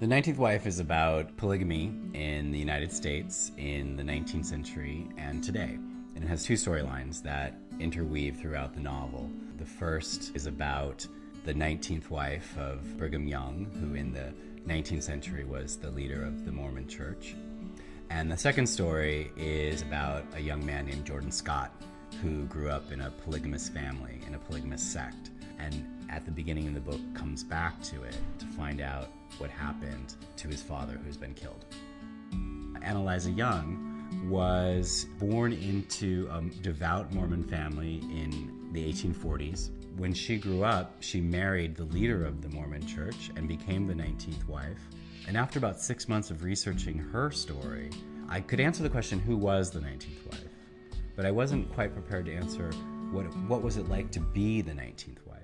The 19th Wife is about polygamy in the United States in the 19th century and today. And it has two storylines that interweave throughout the novel. The first is about the 19th wife of Brigham Young, who in the 19th century was the leader of the Mormon Church. And the second story is about a young man named Jordan Scott, who grew up in a polygamous family, in a polygamous sect. And at the beginning of the book comes back to it to find out what happened to his father, who's been killed. Ann Eliza Young was born into a devout Mormon family in the 1840s. When she grew up, she married the leader of the Mormon Church and became the 19th wife. And after about 6 months of researching her story, I could answer the question, who was the 19th wife? But I wasn't quite prepared to answer what was it like to be the 19th wife.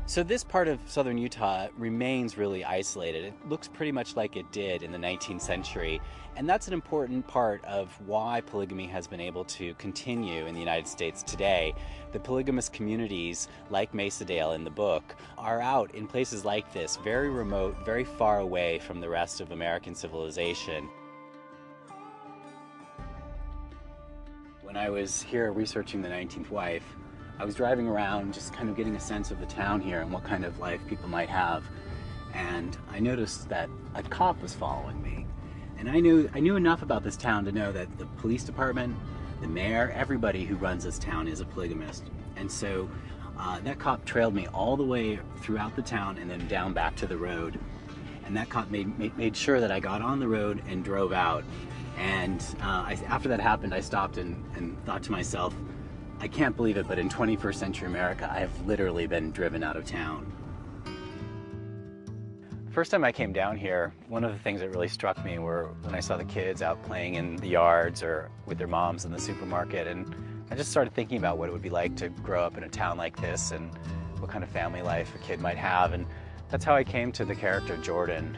So this part of southern Utah remains really isolated. It looks pretty much like it did in the 19th century, and that's an important part of why polygamy has been able to continue in the United States today. The polygamous communities, like Mesadale in the book, are out in places like this, very remote, very far away from the rest of American civilization. When I was here researching the 19th wife, I was driving around just kind of getting a sense of the town here and what kind of life people might have. And I noticed that a cop was following me. And I knew enough about this town to know that the police department, the mayor, everybody who runs this town is a polygamist. And so that cop trailed me all the way throughout the town and then down back to the road. And that cop made sure that I got on the road and drove out. And after that happened, I stopped and thought to myself, I can't believe it, but in 21st century America, I have literally been driven out of town. First time I came down here, one of the things that really struck me were when I saw the kids out playing in the yards or with their moms in the supermarket, and I just started thinking about what it would be like to grow up in a town like this and what kind of family life a kid might have, and that's how I came to the character Jordan.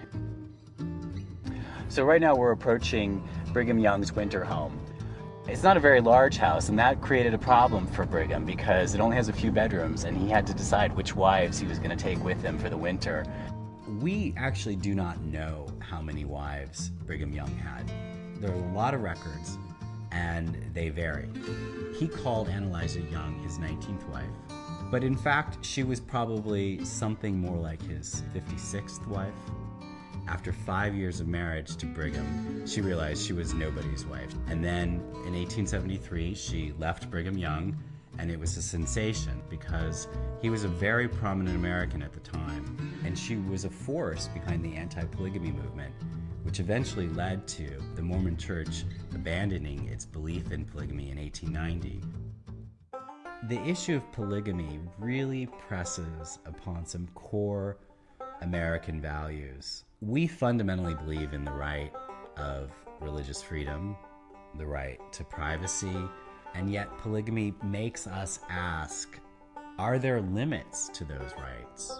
So right now we're approaching Brigham Young's winter home. It's not a very large house, and that created a problem for Brigham because it only has a few bedrooms, and he had to decide which wives he was going to take with him for the winter. We actually do not know how many wives Brigham Young had. There are a lot of records, and they vary. He called Ann Eliza Young his 19th wife, but in fact, she was probably something more like his 56th wife. After 5 years of marriage to Brigham, she realized she was nobody's wife. And then in 1873, she left Brigham Young, and it was a sensation because he was a very prominent American at the time. And she was a force behind the anti-polygamy movement, which eventually led to the Mormon Church abandoning its belief in polygamy in 1890. The issue of polygamy really presses upon some core American values. We fundamentally believe in the right of religious freedom, the right to privacy, and yet polygamy makes us ask, are there limits to those rights?